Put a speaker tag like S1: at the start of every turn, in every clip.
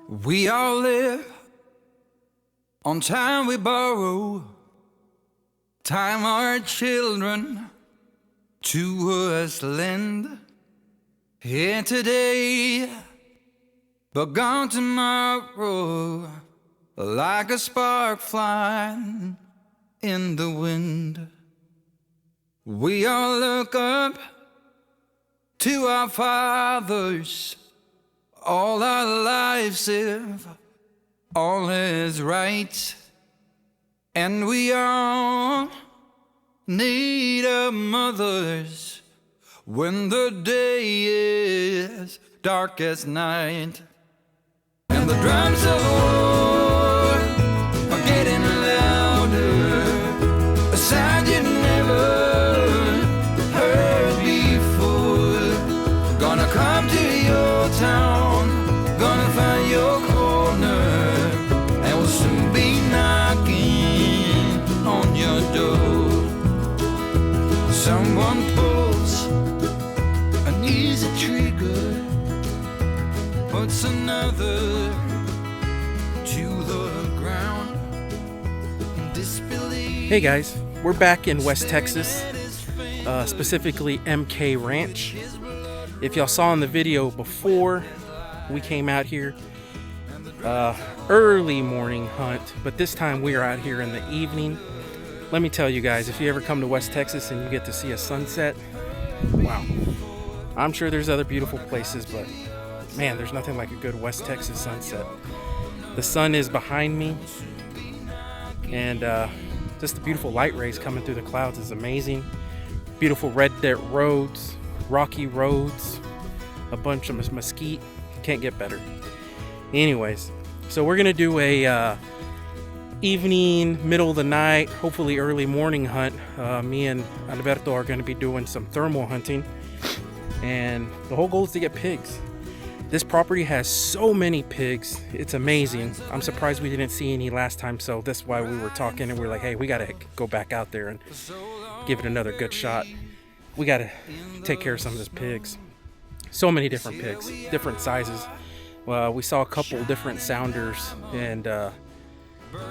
S1: We all live on time we borrow, time our children to us lend. Here today, but gone tomorrow, like a spark flying in the wind. We all look up to our fathers all our lives, if all is right, and we all need our mothers when the day is dark as night, and the drums of war are getting louder, a sound you never heard before. Gonna come to your town, gonna find your corner, and we'll soon be knocking on your door. Someone pulls an easy trigger, puts another to the ground in disbelief.
S2: Hey guys, we're back in West Texas, specifically MK Ranch. If y'all saw in the video before, we came out here early morning hunt, but this time we are out here in the evening. Let me tell you guys, if you ever come to West Texas and you get to see a sunset, wow. I'm sure there's other beautiful places, but man, there's nothing like a good West Texas sunset. The sun is behind me, and just the beautiful light rays coming through the clouds is amazing. Beautiful red dirt roads, rocky roads, a bunch of mesquite. Can't get better. Anyways, so we're gonna do a evening, middle of the night, hopefully early morning hunt. Me and Alberto are gonna be doing some thermal hunting, and the whole goal is to get pigs. This property has so many pigs, it's amazing. I'm surprised we didn't see any last time, so that's why we were talking and we're like, hey, we gotta go back out there and give it another good shot. We gotta take care of some of these pigs. So many different pigs, different sizes. We saw a couple different sounders, and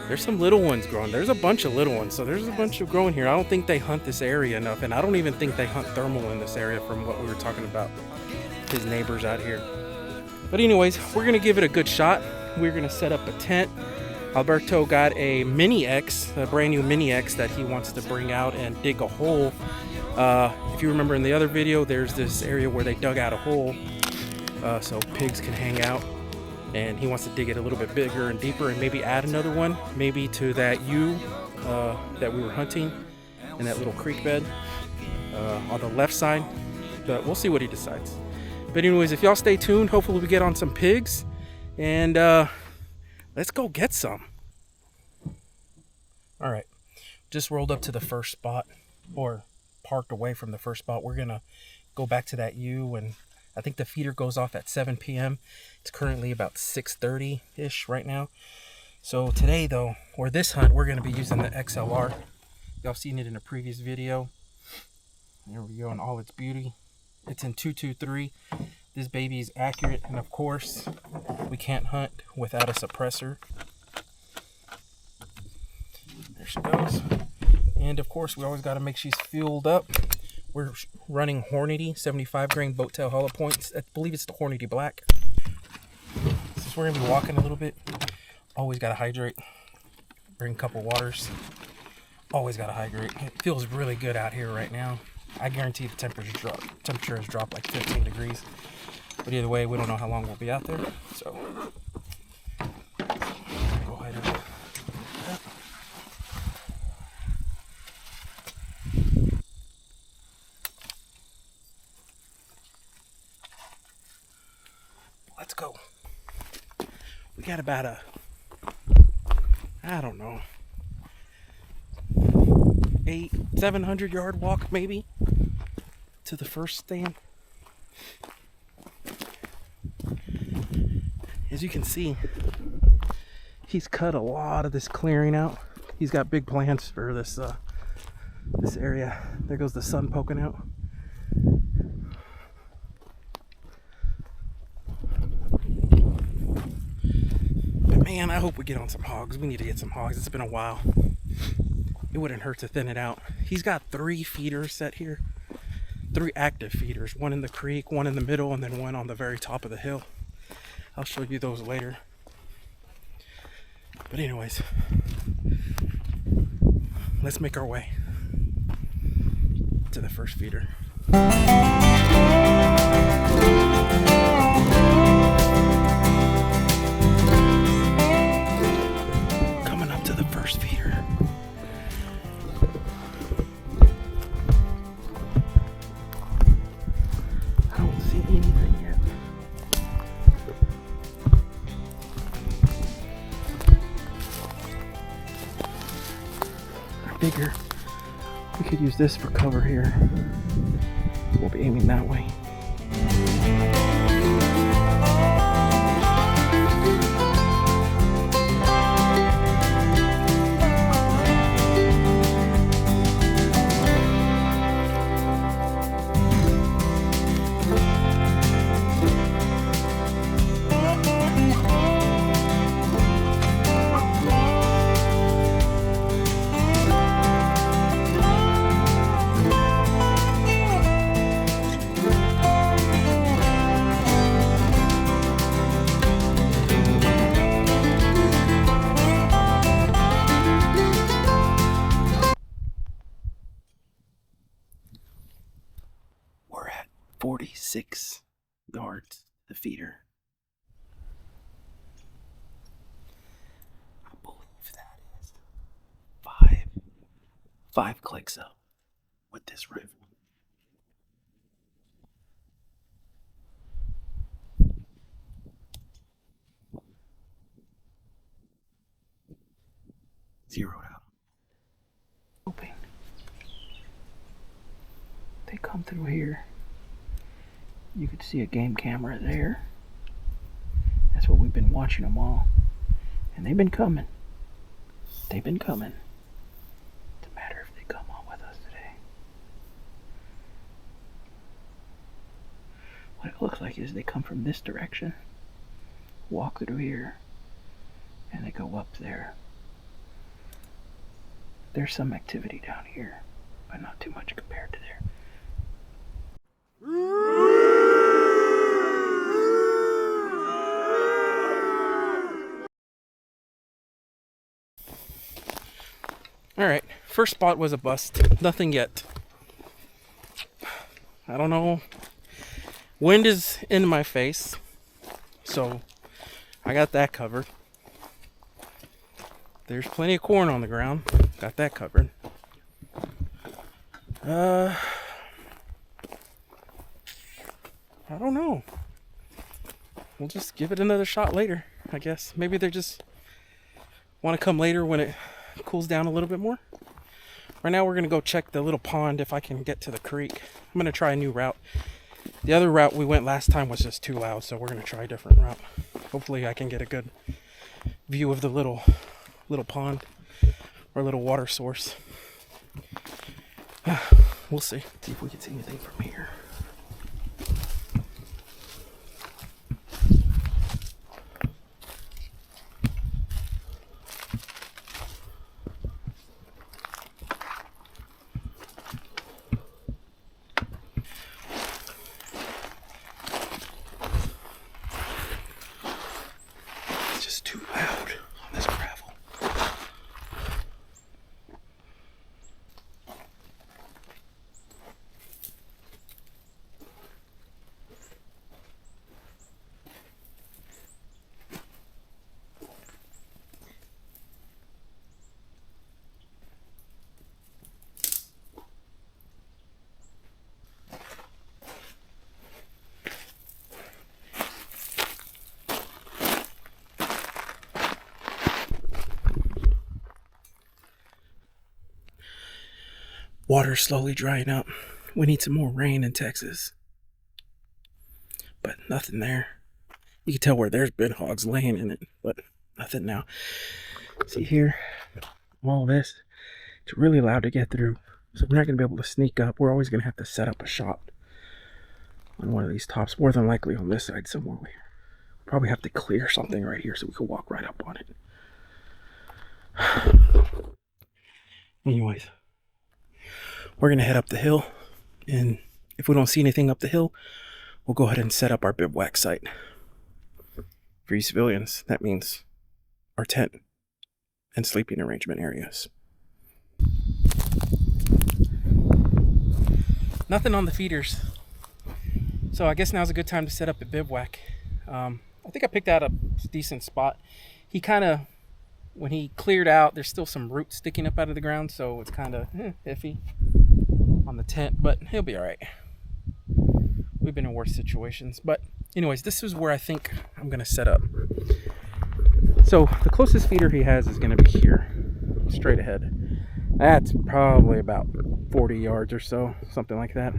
S2: there's some little ones growing. There's a bunch of little ones, so there's a bunch of growing here. I don't think they hunt this area enough, and I don't even think they hunt thermal in this area from what we were talking about, his neighbors out here. But anyways, we're gonna give it a good shot. We're gonna set up a tent. Alberto got a Mini X, a brand new Mini X that he wants to bring out and dig a hole. If you remember in the other video, there's this area where they dug out a hole so pigs can hang out, and he wants to dig it a little bit bigger and deeper and maybe add another one, maybe to that U that we were hunting in that little creek bed on the left side, but we'll see what he decides. But anyways, if y'all stay tuned, hopefully we get on some pigs, and let's go get some. All right, just rolled up to the first spot, or parked away from the first spot. We're gonna go back to that U, and I think the feeder goes off at 7 p.m. It's currently about 6:30 ish right now. So today though, or this hunt, we're gonna be using the XLR. Y'all seen it in a previous video. There we go in all its beauty. It's in 223. This baby is accurate, and of course we can't hunt without a suppressor. There she goes. And of course, we always got to make sure she's fueled up. We're running Hornady 75 grain boat tail hollow points. I believe it's the Hornady Black. Since we're gonna be walking a little bit, always got to hydrate. Bring a couple waters. Always got to hydrate. It feels really good out here right now. I guarantee the temperature has dropped like 15 degrees. But either way, we don't know how long we'll be out there. So go ahead and let's go. We got about I don't know, 700 yard walk maybe to the first stand. As you can see, he's cut a lot of this clearing out. He's got big plans for this area. There goes the sun poking out. man, I hope we get on some hogs. We need to get some hogs. It's been a while. It wouldn't hurt to thin it out. He's got 3 feeders set here. 3 active feeders. One in the creek, one in the middle, and then one on the very top of the hill. I'll show you those later. But anyways, let's make our way to the first feeder. Coming up to the first feeder. I don't see anything yet. I figure we could use this for cover here. We'll be aiming that way. We're at 46 yards the feeder. I believe that is 5 clicks up with this rifle. Zeroed out. Hoping they come through here. You could see a game camera there. That's what we've been watching them all. And they've been coming. They've been coming. It's a matter if they come on with us today. What it looks like is they come from this direction, walk through here, and they go up there. There's some activity down here, but not too much compared to there. Alright, first spot was a bust. Nothing yet. I don't know. Wind is in my face, so I got that covered. There's plenty of corn on the ground. Got that covered. I don't know. We'll just give it another shot later, I guess. Maybe they just want to come later when it cools down a little bit more. Right now we're going to go check the little pond if I can get to the creek. I'm going to try a new route. The other route we went last time was just too loud, so we're going to try a different route. Hopefully I can get a good view of the little pond or little water source. We'll see. See if we can see anything from here. It's just too loud on this gravel. Water's slowly drying up. We need some more rain in Texas. But nothing there. You can tell where there's been hogs laying in it, but nothing now. See here, all this, it's really loud to get through. So we're not going to be able to sneak up. We're always going to have to set up a shot on one of these tops. More than likely on this side somewhere. Probably have to clear something right here so we can walk right up on it. Anyways, we're gonna head up the hill, and if we don't see anything up the hill, we'll go ahead and set up our bivouac site. For you civilians, that means our tent and sleeping arrangement areas. Nothing on the feeders, so I guess now's a good time to set up a bivouac. I think I picked out a decent spot. He kind of, when he cleared out, there's still some roots sticking up out of the ground, so it's kind of iffy on the tent, but he'll be all right. We've been in worse situations, but anyways, this is where I think I'm gonna set up. So the closest feeder he has is gonna be here, straight ahead. That's probably about 40 yards or so, something like that.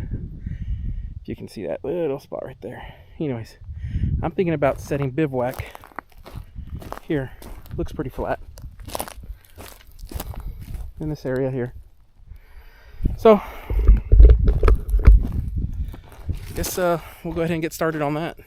S2: If you can see that little spot right there. Anyways, I'm thinking about setting bivouac here. Looks pretty flat in this area here. So I guess we'll go ahead and get started on that.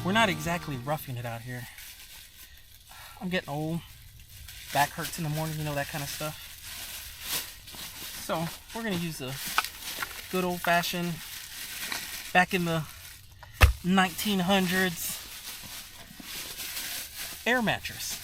S2: We're not exactly roughing it out here. I'm getting old. Back hurts in the morning, you know, that kind of stuff. So we're gonna use a good old-fashioned, back in the 1900s, air mattress.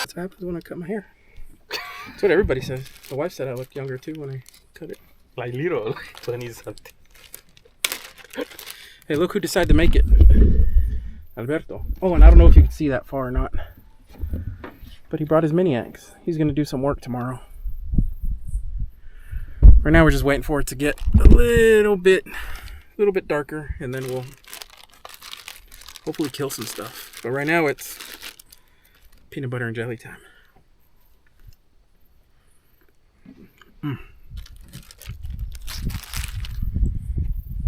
S2: That's what happens when I cut my hair. That's what everybody says. My wife said I look younger too when I cut it.
S3: Like little 20 something.
S2: Hey, look who decided to make it. Alberto. Oh, and I don't know if you can see that far or not, but he brought his mini axe. He's going to do some work tomorrow. Right now we're just waiting for it to get a little bit darker, and then we'll hopefully kill some stuff. But right now it's peanut butter and jelly time.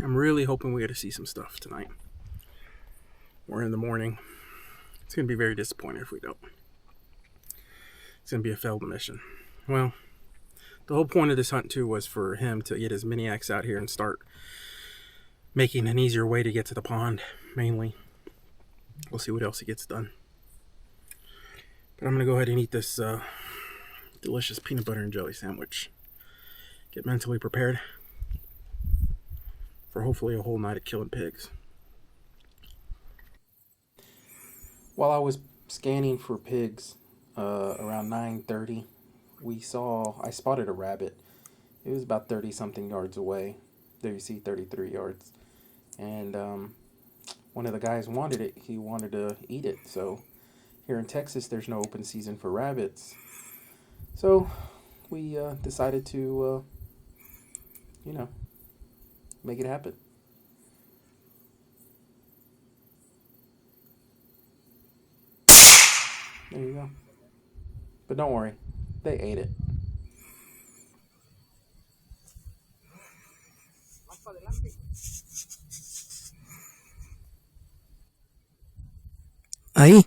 S2: I'm really hoping we get to see some stuff tonight or in the morning. It's going to be very disappointing if we don't. It's going to be a failed mission. Well, the whole point of this hunt too was for him to get his mini axe out here and start making an easier way to get to the pond, mainly. We'll see what else he gets done. But I'm going to go ahead and eat this delicious peanut butter and jelly sandwich. Get mentally prepared for hopefully a whole night of killing pigs. While I was scanning for pigs around 9:30, I spotted a rabbit. It was about 30 something yards away. There you see 33 yards. And one of the guys wanted it. He wanted to eat it. So here in Texas, there's no open season for rabbits. So we decided to, make it happen. There you go. But don't worry, they ate it. Ahí.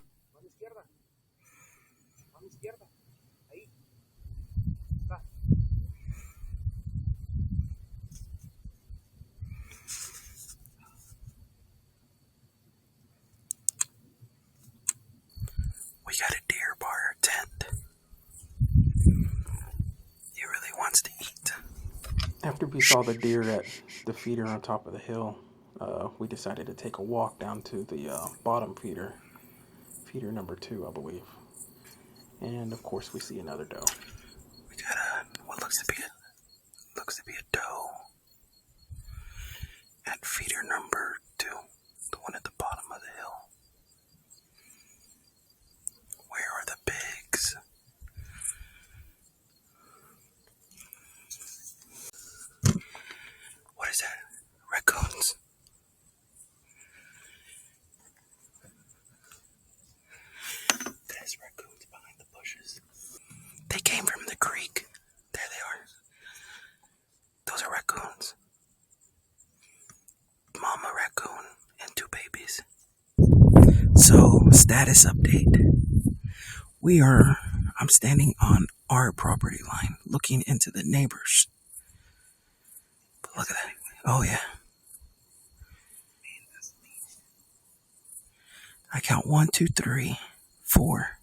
S2: We got a deer by our tent. He really wants to eat. After we saw the deer at the feeder on top of the hill, we decided to take a walk down to the bottom feeder number 2, I believe. And of course, we see another doe. We got what looks to be a doe at feeder number 2, the one at the bottom of the hill. Where are the pigs? What is that? Raccoons. There's raccoons behind the bushes. They came from the creek. There they are. Those are raccoons. Mama raccoon and 2 babies. So, status update. I'm standing on our property line, looking into the neighbors. But look at that. Oh yeah. I count 1, 2, 3, 4.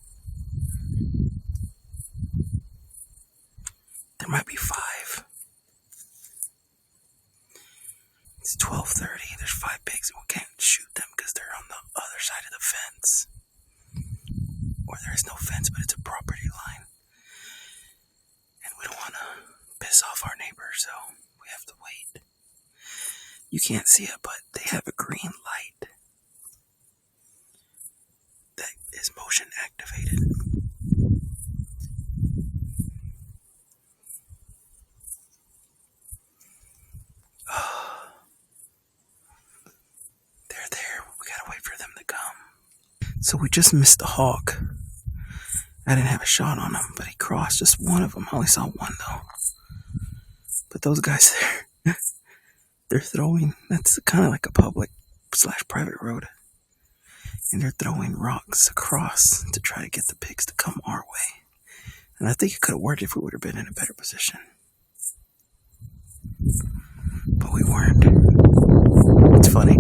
S2: There might be 5. It's 12:30. There's 5 pigs, and we can't shoot them because they're on the other side of the fence. Or there is no fence, but it's a property line. And we don't want to piss off our neighbors, so we have to wait. You can't see it, but they have a green light that is motion activated. They're there. We gotta wait for them to come. So we just missed the hog. I didn't have a shot on him, but he crossed just one of them. I only saw one though. But those guys there, they're throwing, that's kind of like a public/private road. And they're throwing rocks across to try to get the pigs to come our way. And I think it could have worked if we would have been in a better position. But we weren't. It's funny.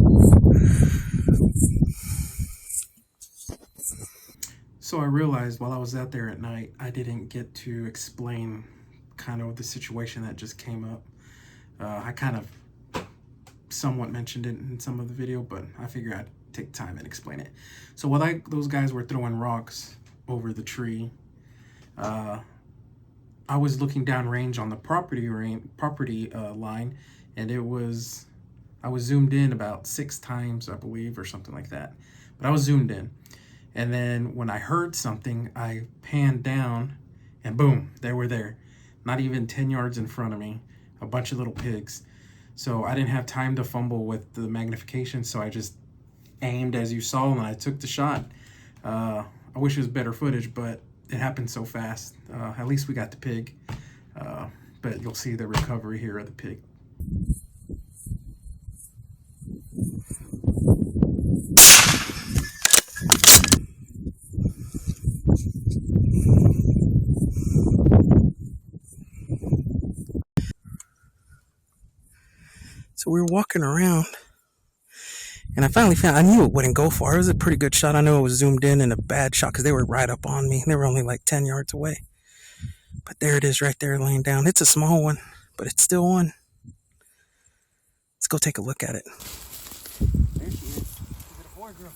S2: So I realized while I was out there at night, I didn't get to explain kind of the situation that just came up. I kind of somewhat mentioned it in some of the video, but I figured I'd take time and explain it. So while those guys were throwing rocks over the tree, I was looking downrange on the property line, and I was zoomed in about 6 times, I believe, or something like that. But I was zoomed in. And then when I heard something, I panned down, and boom, they were there. Not even 10 yards in front of me, a bunch of little pigs. So I didn't have time to fumble with the magnification, so I just aimed as you saw, and I took the shot. I wish it was better footage, but it happened so fast. At least we got the pig, but you'll see the recovery here of the pig. So we were walking around, and I finally found, I knew it wouldn't go far. It was a pretty good shot. I know it was zoomed in and a bad shot because they were right up on me. They were only like 10 yards away. But there it is right there laying down. It's a small one, but it's still one. Let's go take a look at it. There she is. Is it a boy or girl?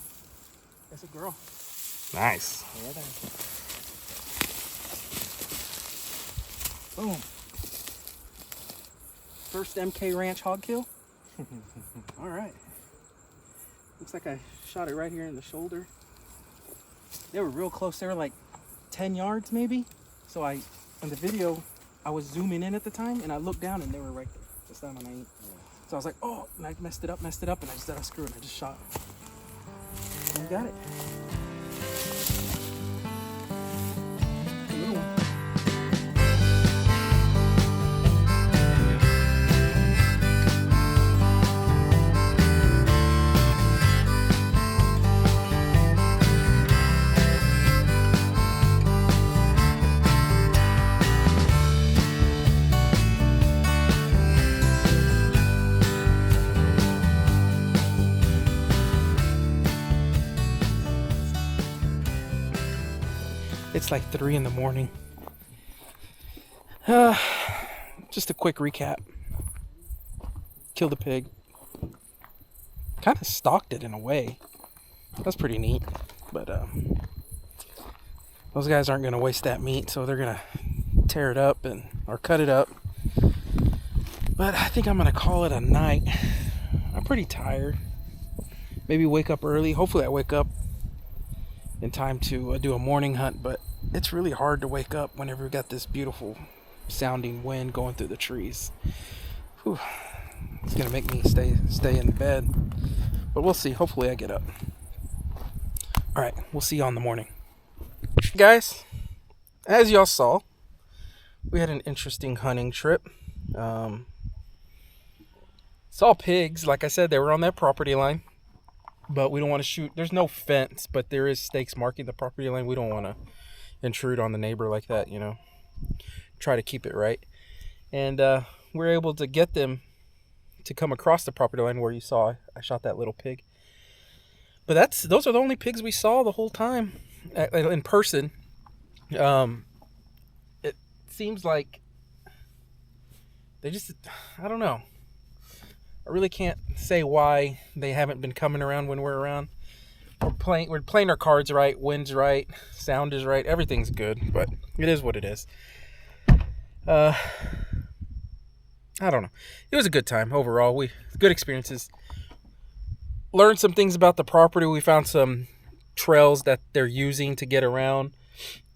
S2: That's a girl.
S3: Nice.
S2: Yeah, that is. Boom. First MK Ranch hog kill. All right. Looks like I shot it right here in the shoulder. They were real close. They were like 10 yards maybe. So in the video, I was zooming in at the time, and I looked down and they were right there. Just down on my So I was like, oh, and I messed it up, and I just said, screw it, and I just shot it. And we got it. A little one. It's like 3 in the morning. Just a quick recap. Killed a pig. kind of stalked it in a way. That's pretty neat. But those guys aren't going to waste that meat, so they're going to tear it up or cut it up. But I think I'm going to call it a night. I'm pretty tired. Maybe wake up early. Hopefully I wake up in time to do a morning hunt, but it's really hard to wake up whenever we got this beautiful sounding wind going through the trees. Whew. It's gonna make me stay in bed, but we'll see. Hopefully I get up. All right, we'll see you on the morning. Guys, as y'all saw, we had an interesting hunting trip. Saw pigs. Like I said, they were on that property line, but we don't want to shoot. There's no fence, but there is stakes marking the property line. We don't want to intrude on the neighbor like that, you know. Try to keep it right. And we're able to get them to come across the property line where you saw I shot that little pig. But those are the only pigs we saw the whole time in person. It seems like they just, I don't know. I really can't say why they haven't been coming around when we're around. We're playing our cards right, wind's right, sound is right, everything's good, but it is what it is. I don't know. It was a good time overall. Good experiences. Learned some things about the property. We found some trails that they're using to get around,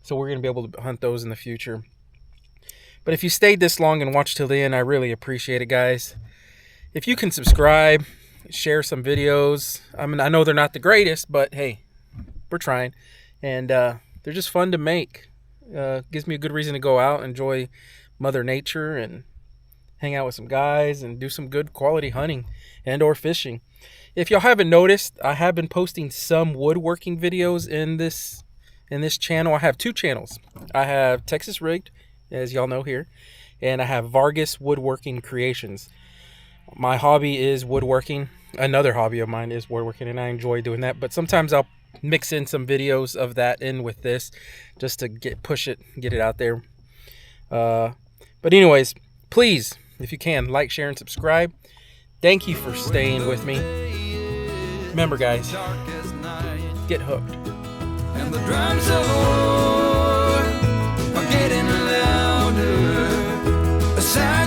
S2: so we're going to be able to hunt those in the future. But if you stayed this long and watched till the end, I really appreciate it, guys. If you can subscribe, share some videos. I mean, I know they're not the greatest, but hey, we're trying. And they're just fun to make. Gives me a good reason to go out, enjoy Mother Nature, and hang out with some guys and do some good quality hunting and or fishing. If y'all haven't noticed, I have been posting some woodworking videos in this channel. I have two channels. I have Texas Rigged, as y'all know here, and I have Vargas Woodworking Creations. My hobby is woodworking. Another hobby of mine is woodworking, and I enjoy doing that. But sometimes I'll mix in some videos of that in with this, just to get it out there. But anyways, please, if you can, like, share, and subscribe. Thank you for staying with me. Remember, guys, get hooked.
S1: And the drums of war are getting louder. A sound